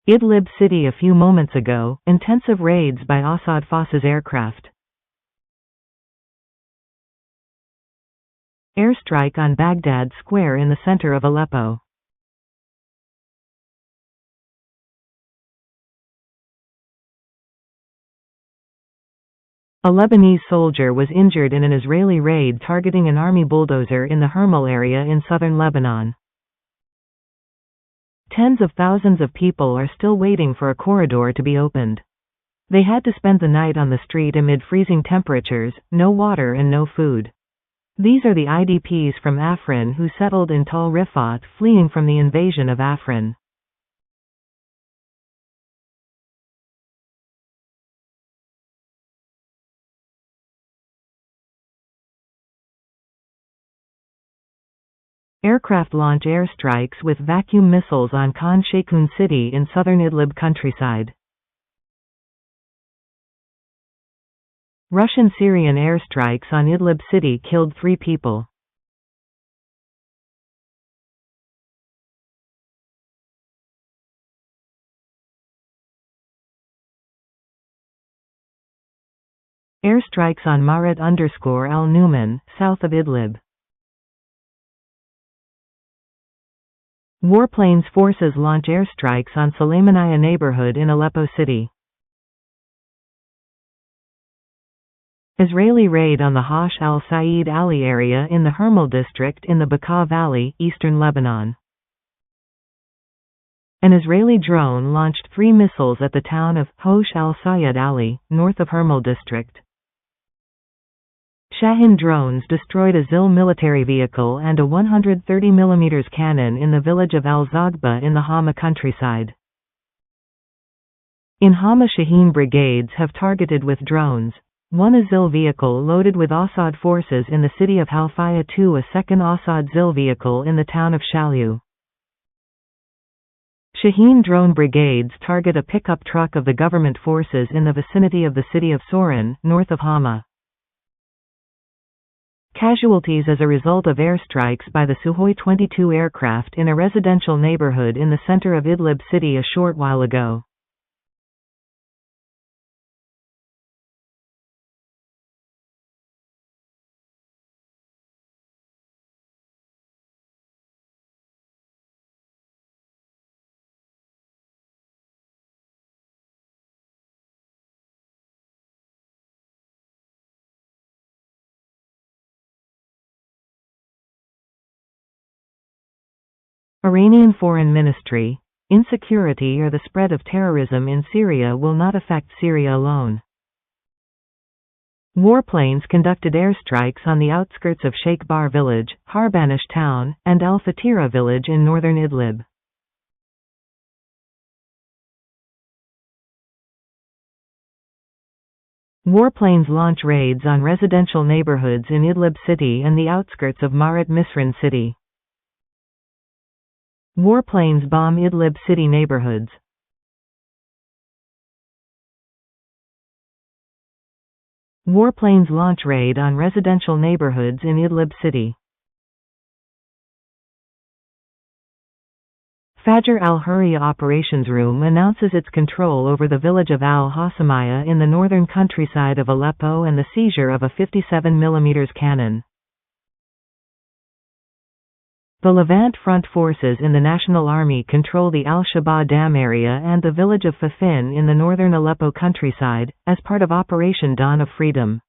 Idlib city a few moments ago, intensive raids by Assad Foss's aircraft. Airstrike on Baghdad Square in the center of Aleppo. A Lebanese soldier was injured in an Israeli raid targeting an army bulldozer in the Hermel area in southern Lebanon. Tens of thousands of people are still waiting for a corridor to be opened. They had to spend the night on the street amid freezing temperatures, no water and no food. These are the IDPs from Afrin who settled in Tal Rifat fleeing from the invasion of Afrin. Aircraft launch airstrikes with vacuum missiles on Khan Sheikhoun city in southern Idlib countryside. Russian-Syrian airstrikes on Idlib city killed 3 people. Airstrikes on Marat_al-Numan, south of Idlib. Warplanes forces launch airstrikes on Sulaymaniyah neighborhood in Aleppo city. Israeli raid on the Hash al-Said Ali area in the Hermel district in the Bekaa Valley, eastern Lebanon. An Israeli drone launched 3 missiles at the town of Hosh al-Sayed Ali, north of Hermel district. Shahin drones destroyed a ZIL military vehicle and a 130 mm cannon in the village of al-Zaghba in the Hama countryside. In Hama, Shahin brigades have targeted with drones. 1 a ZIL vehicle loaded with Assad forces in the city of Halfaya, 2 a second Assad ZIL vehicle in the town of Shalu. Shahin drone brigades target a pickup truck of the government forces in the vicinity of the city of Soran, north of Hama. Casualties as a result of airstrikes by the Sukhoi 22 aircraft in a residential neighborhood in the center of Idlib city a short while ago. Iranian Foreign Ministry. Insecurity or the spread of terrorism in Syria will not affect Syria alone. Warplanes conducted airstrikes on the outskirts of Sheikh Bar village, Harbanish town, and Al-Fatira village in northern Idlib. Warplanes launch raids on residential neighborhoods in Idlib city and the outskirts of Marat Misran city. Warplanes bomb Idlib city neighborhoods. Warplanes launch raid on residential neighborhoods in Idlib city. Fajr al-Hurriya Operations Room announces its control over the village of al-Hasamiyah in the northern countryside of Aleppo and the seizure of a 57 mm cannon. The Levant Front forces in the National Army control the Al-Shaba Dam area and the village of Fafin in the northern Aleppo countryside, as part of Operation Dawn of Freedom.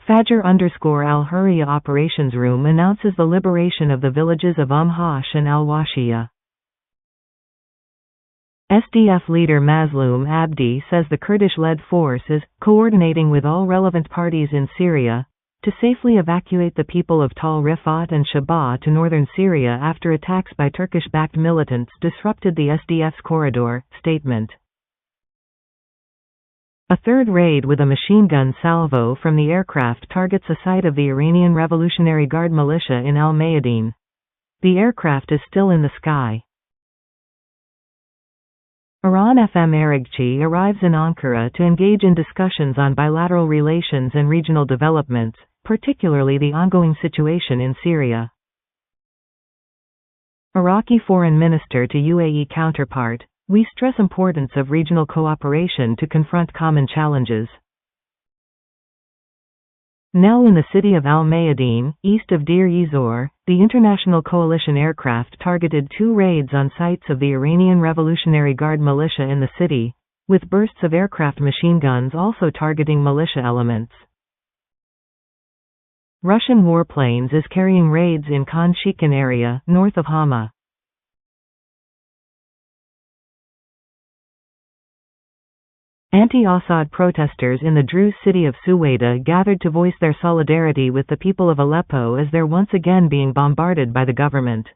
Fajr_al-Hurriya Operations Room announces the liberation of the villages of Hash and al-Washiya. SDF leader Mazloum Abdi says the Kurdish-led force is coordinating with all relevant parties in Syria to safely evacuate the people of Tal Rifat and Shaba to northern Syria after attacks by Turkish-backed militants disrupted the SDF's corridor. Statement. A third raid with a machine gun salvo from the aircraft targets a site of the Iranian Revolutionary Guard militia in Al-Mayadeen. The aircraft is still in the sky. Iran FM Aragchi arrives in Ankara to engage in discussions on bilateral relations and regional developments, particularly the ongoing situation in Syria. Iraqi Foreign Minister to UAE counterpart, we stress importance of regional cooperation to confront common challenges. Now in the city of Al Mayadeen, east of Deir ez-Zor, the international coalition aircraft targeted 2 raids on sites of the Iranian Revolutionary Guard militia in the city, with bursts of aircraft machine guns also targeting militia elements. Russian warplanes is carrying raids in Khan Shikan area, north of Hama. Anti-Assad protesters in the Druze city of Suwaida gathered to voice their solidarity with the people of Aleppo as they're once again being bombarded by the government.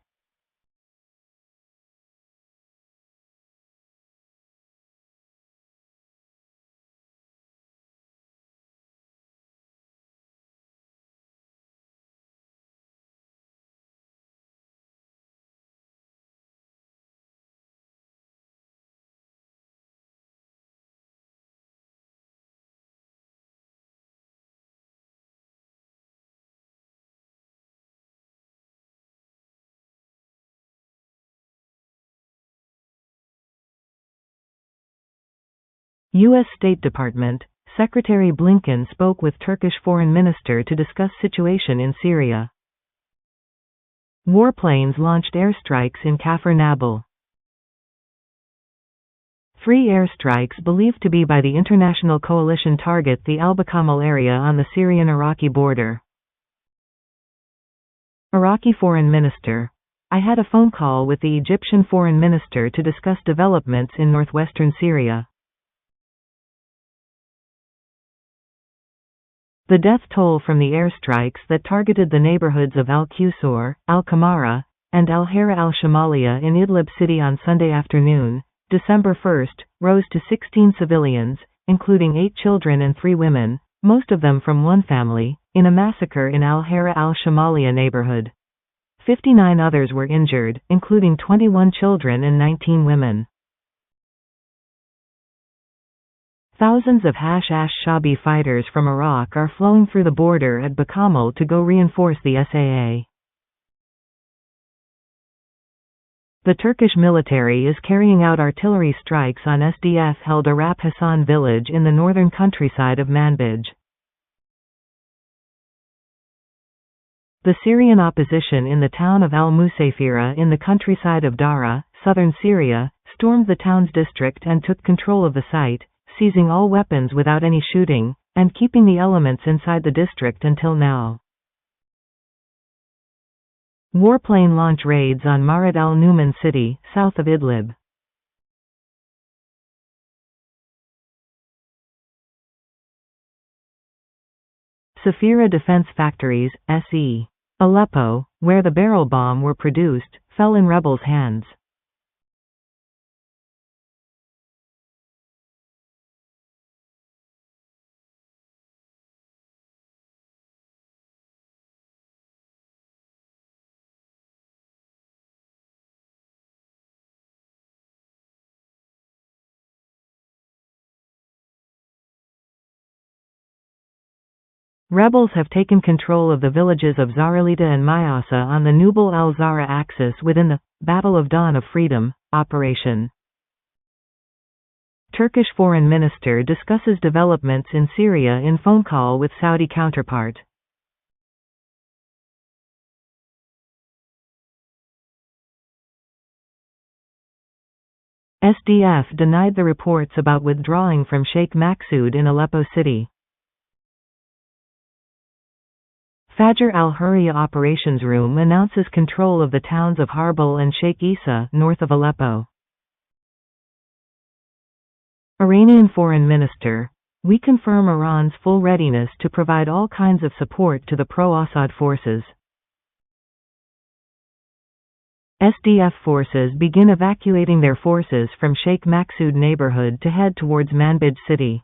U.S. State Department, Secretary Blinken spoke with Turkish Foreign Minister to discuss situation in Syria. Warplanes launched airstrikes in Kafr Nabil. 3 airstrikes believed to be by the international coalition target the Al-Bakamal area on the Syrian-Iraqi border. Iraqi Foreign Minister, I had a phone call with the Egyptian Foreign Minister to discuss developments in northwestern Syria. The death toll from the airstrikes that targeted the neighborhoods of Al-Qusur, Al-Kamara, and Al-Hara al-Shamaliya in Idlib city on Sunday afternoon, December 1, rose to 16 civilians, including 8 children and 3 women, most of them from one family, in a massacre in Al-Hara al-Shamaliya neighborhood. 59 others were injured, including 21 children and 19 women. Thousands of Hash-Shabi fighters from Iraq are flowing through the border at Bakamal to go reinforce the SAA. The Turkish military is carrying out artillery strikes on SDF-held Arap Hassan village in the northern countryside of Manbij. The Syrian opposition in the town of Al-Musayfira in the countryside of Dara, southern Syria, stormed the town's district and took control of the site, seizing all weapons without any shooting, and keeping the elements inside the district until now. Warplane launch raids on Marad al-Numan city, south of Idlib. Safira Defense Factories, SE. Aleppo, where the barrel bomb were produced, fell in rebels' hands. Rebels have taken control of the villages of Zaralita and Mayasa on the Nubal al-Zara axis within the Battle of Dawn of Freedom operation. Turkish Foreign Minister discusses developments in Syria in phone call with Saudi counterpart. SDF denied the reports about withdrawing from Sheikh Maqsood in Aleppo city. Fajr al-Hurriya Operations Room announces control of the towns of Harbal and Sheikh Isa, north of Aleppo. Iranian Foreign Minister, we confirm Iran's full readiness to provide all kinds of support to the pro-Assad forces. SDF forces begin evacuating their forces from Sheikh Maqsood neighborhood to head towards Manbij city.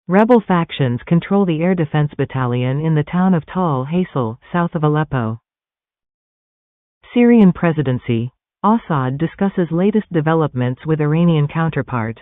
Rebel factions control the Air Defense Battalion in the town of Tal Hasel, south of Aleppo. Syrian presidency. Assad discusses latest developments with Iranian counterpart.